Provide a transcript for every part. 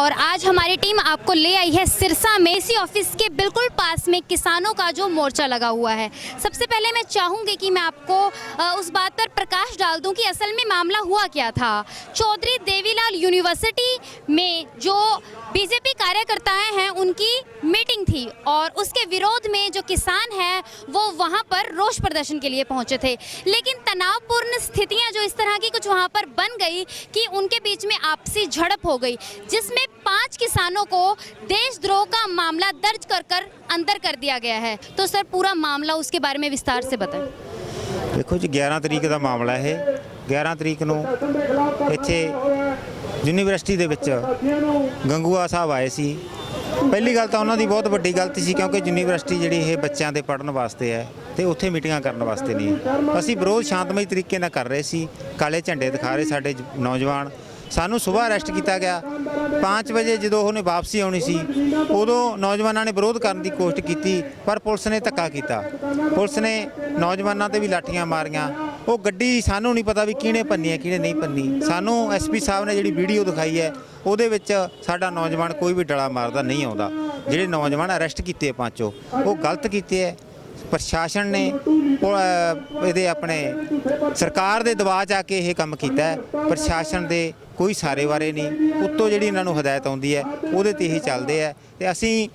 और आज हमारी टीम आपको ले आई है सिरसा में, इसी ऑफिस के बिल्कुल पास में किसानों का जो मोर्चा लगा हुआ है। सबसे पहले मैं चाहूँगी कि मैं आपको उस बात पर प्रकाश डाल दूं कि असल में मामला हुआ क्या था। चौधरी देवीलाल यूनिवर्सिटी में जो बीजेपी कार्यकर्ताएं हैं उनकी मीटिंग थी और उसके विरोध में जो किसान हैं वो वहां पर रोष प्रदर्शन के लिए पहुंचे थे, लेकिन तनावपूर्ण स्थितियां जो इस तरह की कुछ वहां पर बन गई कि उनके बीच में आपसी झड़प हो गई, जिसमें 5 किसानों को देशद्रोह का मामला दर्ज कर अंदर कर दिया गया है। तो सर पूरा मामला उसके बारे में विस्तार से बताएं। देखो जी 11 तरीक का मामला है। 11 तरीक ਨੂੰ ਇੱਥੇ ਯੂਨੀਵਰਸਿਟੀ ਦੇ ਵਿੱਚ ਗੰਗੂਆ ਸਾਹਿਬ ਆਏ ਸੀ। ਪਹਿਲੀ ਗੱਲ ਤਾਂ ਉਹਨਾਂ ਦੀ ਬਹੁਤ ਵੱਡੀ ਗਲਤੀ ਸੀ, ਕਿਉਂਕਿ ਯੂਨੀਵਰਸਿਟੀ ਜਿਹੜੀ ਇਹ ਬੱਚਿਆਂ ਦੇ ਪੜ੍ਹਨ ਵਾਸਤੇ ਹੈ ਤੇ ਉੱਥੇ ਮੀਟਿੰਗਾਂ ਕਰਨ ਵਾਸਤੇ ਨਹੀਂ। ਅਸੀਂ ਵਿਰੋਧ ਸ਼ਾਂਤਮਈ ਤਰੀਕੇ ਨਾਲ ਕਰ ਰਹੇ ਸੀ, ਕਾਲੇ ਝੰਡੇ ਦਿਖਾ ਰਹੇ ਸਾਡੇ ਨੌਜਵਾਨ। ਸਾਨੂੰ ਸਵੇਰ ਅਰੈਸਟ ਕੀਤਾ ਗਿਆ। 5 ਵਜੇ ਜਦੋਂ ਉਹਨੇ ਵਾਪਸੀ ਆਉਣੀ ਸੀ ਉਦੋਂ ਨੌਜਵਾਨਾਂ ਨੇ ਵਿਰੋਧ ਕਰਨ ਦੀ ਕੋਸ਼ਿਸ਼ ਕੀਤੀ, ਪਰ ਪੁਲਿਸ ਨੇ ਧੱਕਾ ਕੀਤਾ। ਪੁਲਿਸ ਨੇ ਨੌਜਵਾਨਾਂ ਤੇ ਵੀ ਲਾਠੀਆਂ ਮਾਰੀਆਂ। ਉਹ ਗੱਡੀ ਸਾਨੂੰ ਨਹੀਂ ਪਤਾ ਵੀ ਕਿਹਨੇ ਭੰਨੀ ਹੈ ਕਿਹਨੇ ਨਹੀਂ ਭੰਨੀ। ਸਾਨੂੰ ਐਸਪੀ ਸਾਹਿਬ ਨੇ ਜਿਹੜੀ ਵੀਡੀਓ ਦਿਖਾਈ ਹੈ ਉਹਦੇ ਵਿੱਚ ਸਾਡਾ ਨੌਜਵਾਨ ਕੋਈ ਵੀ ਡਲਾ ਮਾਰਦਾ ਨਹੀਂ ਆਉਂਦਾ। ਜਿਹੜੇ ਨੌਜਵਾਨ ਅਰੈਸਟ ਕੀਤੇ 5 ਉਹ ਗਲਤ ਕੀਤੇ ਹੈ। ਪ੍ਰਸ਼ਾਸਨ ਨੇ ਇਹਦੇ ਆਪਣੇ ਸਰਕਾਰ ਦੇ ਦਬਾਅ 'ਚ ਆ ਕੇ ਇਹ ਕੰਮ ਕੀਤਾ ਹੈ। ਪ੍ਰਸ਼ਾਸਨ ਦੇ ਕੋਈ ਸਾਰੇ ਬਾਰੇ ਨਹੀਂ, ਉੱਤੋਂ ਜਿਹੜੀ ਇਹਨਾਂ ਨੂੰ ਹਦਾਇਤ ਆਉਂਦੀ ਹੈ ਉਹਦੇ ਤੇ ਹੀ ਚੱਲਦੇ ਹੈ। ਤੇ ਅਸੀਂ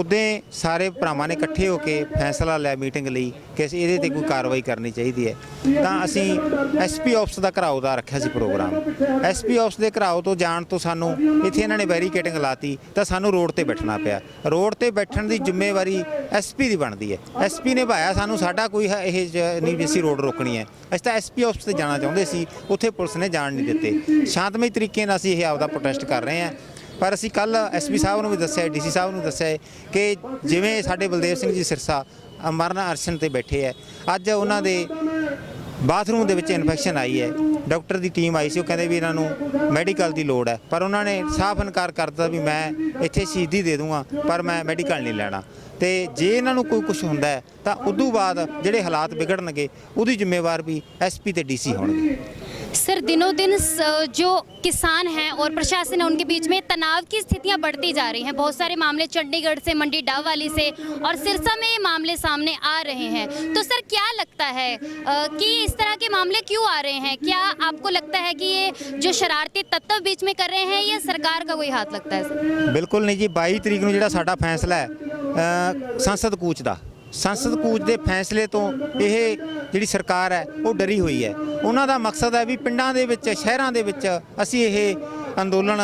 ਉੱਦਾਂ ਸਾਰੇ ਭਰਾਵਾਂ ਨੇ ਇਕੱਠੇ ਹੋ ਕੇ ਫੈਸਲਾ ਲਿਆ ਮੀਟਿੰਗ ਲਈ ਕਿ ਇਹਦੇ ਤੇ ਕੋਈ ਕਾਰਵਾਈ ਕਰਨੀ ਚਾਹੀਦੀ ਹੈ। ਤਾਂ ਅਸੀਂ ਐਸਪੀ ਆਫਿਸ ਦਾ ਘਰਾਓ ਦਾ ਰੱਖਿਆ ਸੀ ਪ੍ਰੋਗਰਾਮ। ਐਸਪੀ ਆਫਿਸ ਦੇ ਘਰਾਓ ਤੋਂ ਜਾਣ ਤੋਂ ਸਾਨੂੰ ਇੱਥੇ ਇਹਨਾਂ ਨੇ ਬੈਰੀਕੇਡਿੰਗ ਲਾਤੀ, ਤਾਂ ਸਾਨੂੰ ਰੋਡ ਤੇ ਬੈਠਣਾ ਪਿਆ। ਰੋਡ ਤੇ ਬੈਠਣ ਦੀ ਜ਼ਿੰਮੇਵਾਰੀ ਐਸਪੀ ਦੀ ਬਣਦੀ ਹੈ। ਐਸਪੀ ਨੇ ਭਾਇਆ ਸਾਨੂੰ, ਸਾਡਾ ਕੋਈ ਇਹ ਨਹੀਂ ਵੀ ਅਸੀਂ ਰੋਡ ਰੋਕਣੀ ਹੈ। ਅਸੀਂ ਤਾਂ ਐਸਪੀ ਆਫਿਸ ਤੇ ਜਾਣਾ ਚਾਹੁੰਦੇ ਸੀ, ਉੱਥੇ ਪੁਲਿਸ ਨੇ ਜਾਣ ਨਹੀਂ ਦਿੱਤੇ। ਸ਼ਾਂਤਮਈ ਤਰੀਕੇ ਨਾਲ ਅਸੀਂ ਇਹ ਆਪਦਾ ਪ੍ਰੋਟੈਸਟ ਕਰ ਰਹੇ ਹਾਂ। ਪਰ ਅਸੀਂ ਕੱਲ੍ਹ ਐਸਪੀ ਸਾਹਿਬ ਨੂੰ ਵੀ ਦੱਸਿਆ, ਡੀਸੀ ਸਾਹਿਬ ਨੂੰ ਦੱਸਿਆ ਕਿ ਜਿਵੇਂ ਸਾਡੇ ਬਲਦੇਵ ਸਿੰਘ ਜੀ ਸਿਰਸਾ ਅਮਰਨ ਅਰਸ਼ਨ ਤੇ ਬੈਠੇ ਹੈ, ਅੱਜ ਉਹਨਾਂ ਦੇ ਬਾਥਰੂਮ ਦੇ ਵਿੱਚ ਇਨਫੈਕਸ਼ਨ ਆਈ ਹੈ। ਡਾਕਟਰ ਦੀ ਟੀਮ ਆਈ ਸੀ, ਉਹ ਕਹਿੰਦੇ ਵੀ ਇਹਨਾਂ ਨੂੰ ਮੈਡੀਕਲ ਦੀ ਲੋੜ ਹੈ, ਪਰ ਉਹਨਾਂ ਨੇ ਸਾਫ਼ ਇਨਕਾਰ ਕਰ ਦਿੱਤਾ ਵੀ ਮੈਂ ਇੱਥੇ ਸ਼ਹੀਦੀ ਦੇ ਦੂੰਗਾ ਪਰ ਮੈਂ ਮੈਡੀਕਲ ਨਹੀਂ ਲੈਣਾ। ਤੇ ਜੇ ਇਹਨਾਂ ਨੂੰ ਕੋਈ ਕੁਝ ਹੁੰਦਾ ਹੈ ਤਾਂ ਉਦੋਂ ਬਾਅਦ ਜਿਹੜੇ ਹਾਲਾਤ ਵਿਗੜਨਗੇ ਉਹਦੀ ਜ਼ਿੰਮੇਵਾਰ ਵੀ ਐਸਪੀ ਤੇ ਡੀਸੀ होंगे। सर दिनों दिन जो किसान हैं और प्रशासन है उनके बीच में तनाव की स्थितियां बढ़ती जा रही हैं। बहुत सारे मामले चंडीगढ़ से, मंडी डावाली से और सिरसा में ये मामले सामने आ रहे हैं। तो सर क्या लगता है कि इस तरह के मामले क्यों आ रहे हैं? क्या आपको लगता है कि ये जो शरारती तत्व बीच में कर रहे हैं या सरकार का कोई हाथ लगता है सर? बिल्कुल नहीं जी। 22 तरीक ਨੂੰ ਜਿਹੜਾ ਸਾਡਾ ਫੈਸਲਾ ਹੈ ਸੰਸਦ ਕੂਚ ਦਾ, ਸੰਸਦ ਕੂਚ ਦੇ ਫੈਸਲੇ ਤੋਂ ਇਹ ਜਿਹੜੀ ਸਰਕਾਰ ਹੈ ਉਹ ਡਰੀ ਹੋਈ ਹੈ। ਉਹਨਾਂ ਦਾ ਮਕਸਦ ਹੈ ਵੀ ਪਿੰਡਾਂ ਦੇ ਵਿੱਚ, ਸ਼ਹਿਰਾਂ ਦੇ ਵਿੱਚ ਅਸੀਂ ਇਹ ਅੰਦੋਲਨ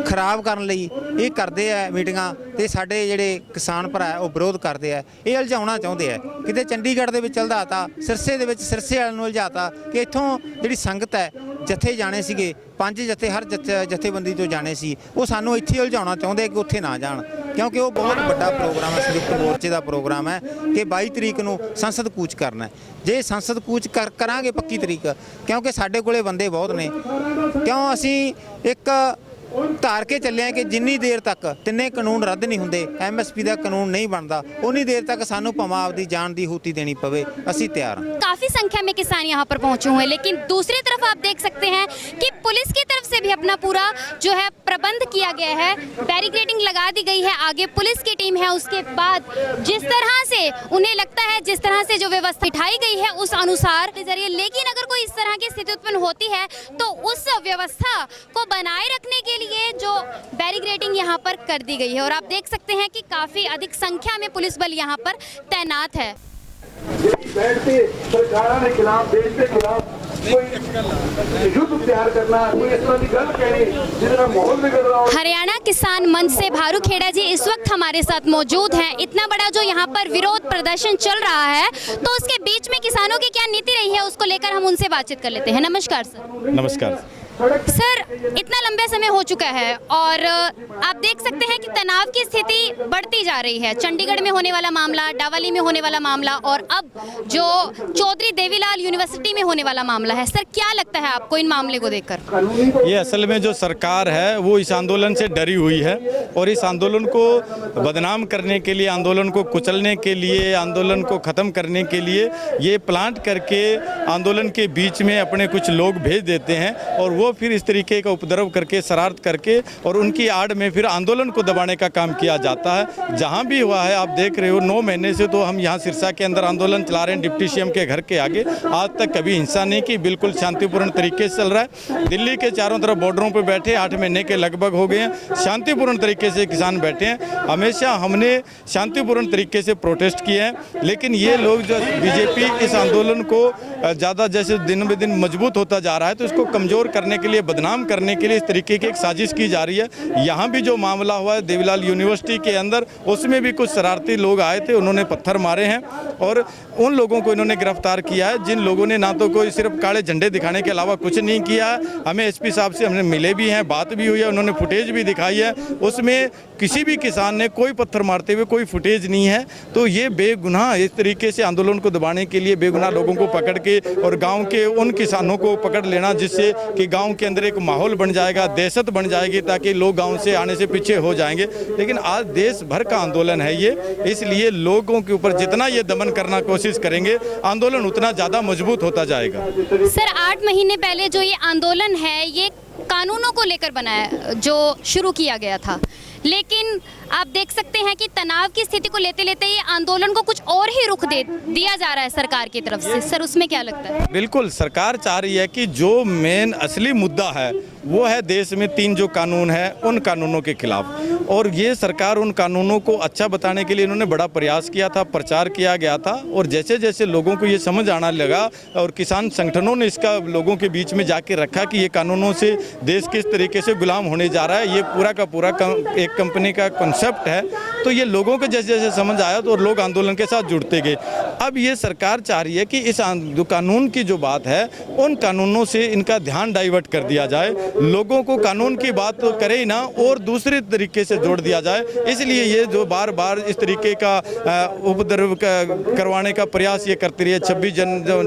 ਖਰਾਬ ਕਰਨ ਲਈ ਇਹ ਕਰਦੇ ਆ ਮੀਟਿੰਗਾਂ, ਤੇ ਸਾਡੇ ਜਿਹੜੇ ਕਿਸਾਨ ਭਰਾ ਉਹ ਵਿਰੋਧ ਕਰਦੇ ਆ। ਇਹ ਉਲਝਾਉਣਾ ਚਾਹੁੰਦੇ ਆ। ਕਿਤੇ ਚੰਡੀਗੜ੍ਹ ਦੇ ਵਿੱਚ ਉਲਝਾਤਾ, ਸਿਰਸੇ ਦੇ ਵਿੱਚ ਸਿਰਸੇ ਵਾਲਿਆਂ ਨੂੰ ਉਲਝਾਤਾ ਕਿ ਇੱਥੋਂ ਜਿਹੜੀ ਸੰਗਤ ਹੈ, ਜਥੇ ਜਾਣੇ ਸੀਗੇ 5 ਜਥੇ, ਹਰ ਜਥੇਬੰਦੀ ਤੋਂ ਜਾਣੇ ਸੀ, ਉਹ ਸਾਨੂੰ ਇੱਥੇ ਉਲਝਾਉਣਾ ਚਾਹੁੰਦੇ ਕਿ ਉੱਥੇ ਨਾ ਜਾਣ, ਕਿਉਂਕਿ ਉਹ ਬਹੁਤ ਵੱਡਾ ਪ੍ਰੋਗਰਾਮ ਹੈ, ਸੰਯੁਕਤ ਮੋਰਚੇ ਦਾ ਪ੍ਰੋਗਰਾਮ ਹੈ ਕਿ 22 ਤਰੀਕ ਨੂੰ ਸੰਸਦ ਕੂਚ ਕਰਨਾ। ਜੇ ਸੰਸਦ ਕੂਚ ਕਰਾਂਗੇ ਪੱਕੀ ਤਰੀਕ, ਕਿਉਂਕਿ ਸਾਡੇ ਕੋਲੇ ਬੰਦੇ ਬਹੁਤ ਨੇ, ਕਿਉਂ ਅਸੀਂ ਇੱਕ ਧਾਰ ਕੇ ਚੱਲੇ ਕਿ ਜਿੰਨੀ ਦੇਰ ਤੱਕ ਤਿੰਨੇ ਕਾਨੂੰਨ ਰੱਦ ਨਹੀਂ ਹੁੰਦੇ, ਐਮਐਸਪੀ ਦਾ ਕਾਨੂੰਨ नहीं बनता, उन्नी देर तक सानू भावें आपदी जान दी हुती देनी पवे, असीं तैयार हां। काफ़ी संख्या में किसान यहाँ पर पहुँचे हुए हैं, लेकिन दूसरी तरफ आप देख सकते हैं कि पुलिस की तरफ से भी अपना पूरा जो है प्रबंध किया गया है, बैरिकेडिंग लगा दी गई है। आगे पुलिस की टीम है, उसके बाद जिस तरह से उन्हें लगता है, जिस तरह से जो व्यवस्था उठाई गई है उस अनुसार के जरिए। लेकिन अगर कोई इस तरह की स्थिति उत्पन्न होती है तो उस व्यवस्था को बनाए रखने के लिए जो बैरिकेडिंग यहाँ पर कर दी गई है, और आप देख सकते हैं कि काफ़ी अधिक संख्या में पुलिस बल यहाँ पर तैनात है। हरियाणा किसान मंच से भारू खेड़ा जी इस वक्त हमारे साथ मौजूद हैं। इतना बड़ा जो यहाँ पर विरोध प्रदर्शन चल रहा है, तो उसके बीच में किसानों की क्या नीति रही है उसको लेकर हम उनसे बातचीत कर लेते हैं। नमस्कार सर। नमस्कार सर, इतना लंबा समय हो चुका है और आप देख सकते हैं कि तनाव की स्थिति बढ़ती जा रही है। चंडीगढ़ में होने वाला मामला, डावाली में होने वाला मामला और अब जो चौधरी देवीलाल यूनिवर्सिटी में होने वाला मामला है, सर क्या लगता है आपको इन मामले को देखकर? ये असल में जो सरकार है वो इस आंदोलन से डरी हुई है और इस आंदोलन को बदनाम करने के लिए, आंदोलन को कुचलने के लिए, आंदोलन को ख़त्म करने के लिए ये प्लांट करके आंदोलन के बीच में अपने कुछ लोग भेज देते हैं और वो वो फिर इस तरीके का उपद्रव करके, शरारत करके और उनकी आड़ में फिर आंदोलन को दबाने का काम किया जाता है। जहाँ भी हुआ है आप देख रहे हो, 9 महीने से तो हम यहाँ सिरसा के अंदर आंदोलन चला रहे हैं डिप्टी सीएम के घर के आगे। आज तक कभी हिंसा नहीं की, बिल्कुल शांतिपूर्ण तरीके से चल रहा है। दिल्ली के चारों तरफ बॉर्डरों पे बैठे 8 महीने के लगभग हो गए हैं, शांतिपूर्ण तरीके से किसान बैठे हैं। हमेशा हमने शांतिपूर्ण तरीके से प्रोटेस्ट किए हैं, लेकिन ये लोग जो बीजेपी इस आंदोलन को ज़्यादा जैसे दिन ब दिन मजबूत होता जा रहा है, तो इसको कमज़ोर करने के लिए, बदनाम करने के लिए इस तरीके की एक साजिश की जा रही है। यहाँ भी जो मामला हुआ है देवीलाल यूनिवर्सिटी के अंदर, उसमें भी कुछ शरारती लोग आए थे, उन्होंने पत्थर मारे हैं और उन लोगों को इन्होंने गिरफ्तार किया है जिन लोगों ने ना तो कोई सिर्फ काले झंडे दिखाने के अलावा कुछ नहीं किया। हमें एसपी साहब से हमने मिले भी हैं, बात भी हुई है, उन्होंने फुटेज भी दिखाई है, उसमें किसी भी किसान ने कोई पत्थर मारते हुए कोई फुटेज नहीं है। तो ये बेगुनाह इस तरीके से आंदोलन को दबाने के लिए बेगुनाह लोगों को पकड़ के और गांव के उन किसानों को पकड़ लेना, जिससे कि गांव के अंदर एक माहौल बन जाएगा, दहशत बन जाएगी, ताकि लोग गांव से आने से पीछे हो जाएंगे। लेकिन आज देश भर का आंदोलन है ये, इसलिए लोगों के ऊपर जितना ये दमन करना कोशिश करेंगे, आंदोलन उतना ज़्यादा मजबूत होता जाएगा। सर 8 महीने पहले जो ये आंदोलन है, ये कानूनों को लेकर बनाया जो शुरू किया गया था, लेकिन आप देख सकते हैं कि तनाव की स्थिति को लेते लेते ये आंदोलन को कुछ और ही रुख दे दिया जा रहा है सरकार की तरफ से। सर उसमें क्या लगता है? बिल्कुल, सरकार चाह रही है कि जो मेन असली मुद्दा है वो है देश में 3 जो कानून है उन कानूनों के खिलाफ, और ये सरकार उन कानूनों को अच्छा बताने के लिए इन्होंने बड़ा प्रयास किया था, प्रचार किया गया था। और जैसे जैसे लोगों को ये समझ आना लगा और किसान संगठनों ने इसका लोगों के बीच में जाके रखा कि ये कानूनों से देश किस तरीके से गुलाम होने जा रहा है, ये पूरा का पूरा एक कंपनी का कॉन्सेप्ट है, तो ये लोगों को जैसे जैसे समझ आया तो लोग आंदोलन के साथ जुड़ते गए। अब ये सरकार चाह रही है कि इस कानून की जो बात है उन कानूनों से इनका ध्यान डाइवर्ट कर दिया जाए, लोगों को कानून की बात तो करे ही ना और दूसरे तरीके से जोड़ दिया जाए। इसलिए ये जो बार बार इस तरीके का उपद्रव करवाने का प्रयास ये करती रही है। 26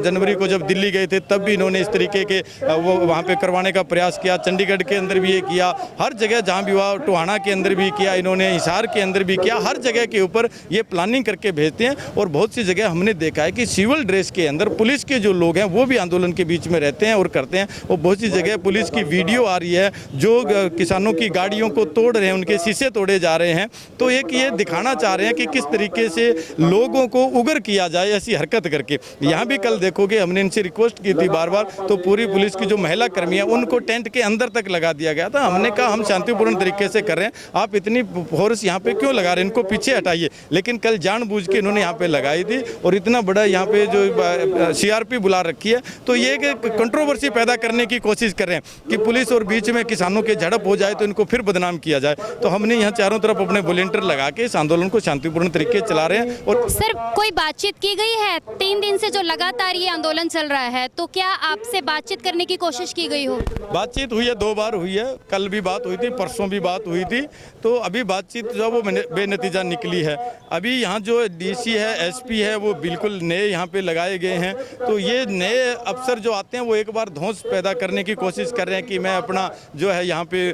जनवरी को जब दिल्ली गए थे तब भी इन्होंने इस तरीके के वो वहाँ पे करवाने का प्रयास किया, चंडीगढ़ के अंदर भी ये किया, हर जगह जहाँ भी हुआ, टोहाना के अंदर भी किया इन्होंने, हिसार के अंदर भी किया, हर जगह के ऊपर ये प्लानिंग करके भेजते हैं। और बहुत सी जगह हमने देखा है कि सिविल ड्रेस के अंदर पुलिस के जो लोग हैं वो भी आंदोलन के बीच में रहते हैं और करते हैं। और बहुत सी जगह पुलिस की वीडियो आ रही है जो किसानों की गाड़ियों को तोड़ रहे हैं, उनके शीशे तोड़े जा रहे हैं। तो एक ये दिखाना चाह रहे हैं कि किस तरीके से लोगों को उग्र किया जाए ऐसी हरकत करके। यहाँ भी कल देखोगे हमने इनसे रिक्वेस्ट की थी बार बार, तो पूरी पुलिस की जो महिला कर्मी है उनको टेंट के अंदर तक लगा दिया गया था। हमने कहा हम शांतिपूर्ण तरीके से कर रहे हैं, आप इतनी फोर्स यहाँ पे क्यों लगा रहे हैं, इनको पीछे हटाइए। लेकिन कल जानबूझ के इन्होंने यहाँ पे लगाई थी और इतना बड़ा यहाँ पे जो सीआरपी बुला रखी है, तो ये कंट्रोवर्सी पैदा करने की कोशिश कर रहे हैं कि पुलिस और बीच में किसानों के झड़प हो जाए तो इनको फिर बदनाम किया जाए। तो हमने यहाँ चारों तरफ अपने वॉलंटियर लगा के इस आंदोलन को शांतिपूर्ण तरीके से चला रहे हैं। और सर कोई बातचीत की गई है 3 दिन से जो लगातार ये आंदोलन चल रहा है, तो क्या आपसे बातचीत करने की कोशिश की गई हो? बातचीत हुई है, 2 बार हुई है, कल भी बात हुई थी, परसों भी बात हुई थी। तो अभी बातचीत जो वो बेनतीजा निकली है। अभी यहाँ जो डीसी है, एसपी है, वो बिल्कुल नए यहाँ पे लगाए गए हैं। तो ये नए अफसर जो आते हैं वो एक बार धौंस पैदा करने की कोशिश कर रहे हैं कि मैं अपना जो है यहाँ पे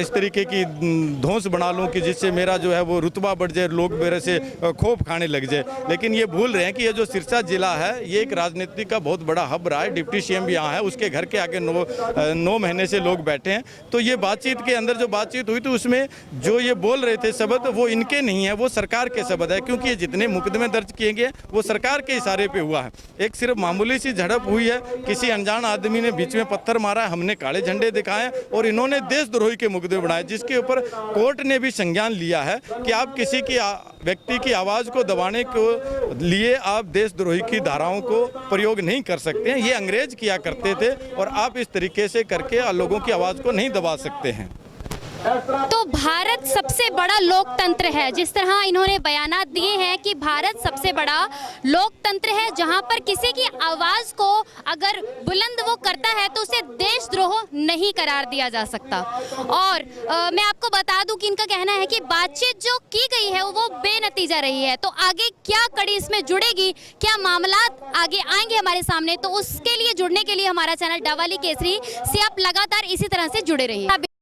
इस तरीके की धौंस बना लूँ कि जिससे मेरा जो है वो रुतबा बढ़ जाए, लोग मेरे से खौफ खाने लग जाए। लेकिन ये भूल रहे हैं कि ये जो सिरसा जिला है ये एक राजनीति का बहुत बड़ा हब रहा है। डिप्टी सीएम भी यहाँ है, उसके घर के आगे 9 महीने से लोग बैठे हैं। तो ये बातचीत के अंदर जो बातचीत हुई थी उसमें जो ये बोल रहे थे शब्द वो इनके नहीं है, वो सरकार के शब्द है, क्योंकि ये जितने मुकदमे दर्ज किए गए वो सरकार के इशारे पे हुआ है। एक सिर्फ मामूली सी झड़प हुई है, किसी अनजान आदमी ने बीच में पत्थर मारा है, हमने काले झंडे दिखाए और इन्होंने देशद्रोही के मुकदमे बनाए, जिसके ऊपर कोर्ट ने भी संज्ञान लिया है कि आप किसी की व्यक्ति की आवाज़ को दबाने के लिए आप देशद्रोही की धाराओं को प्रयोग नहीं कर सकते हैं। ये अंग्रेज किया करते थे और आप इस तरीके से करके लोगों की आवाज़ को नहीं दबा सकते हैं। तो भारत सबसे बड़ा लोकतंत्र है, जिस तरह इन्होंने बयानात दिए हैं कि भारत सबसे बड़ा लोकतंत्र है जहां पर किसी की आवाज़ को अगर बुलंद वो करता है तो उसे देशद्रोह नहीं करार दिया जा सकता। और मैं आपको बता दूं कि इनका कहना है कि बातचीत जो की गई है वो बेनतीजा रही है। तो आगे क्या कड़ी इसमें जुड़ेगी, क्या मामला आगे आएंगे हमारे सामने, तो उसके लिए जुड़ने के लिए हमारा चैनल डावाली केसरी से आप लगातार इसी तरह से जुड़े रहिए।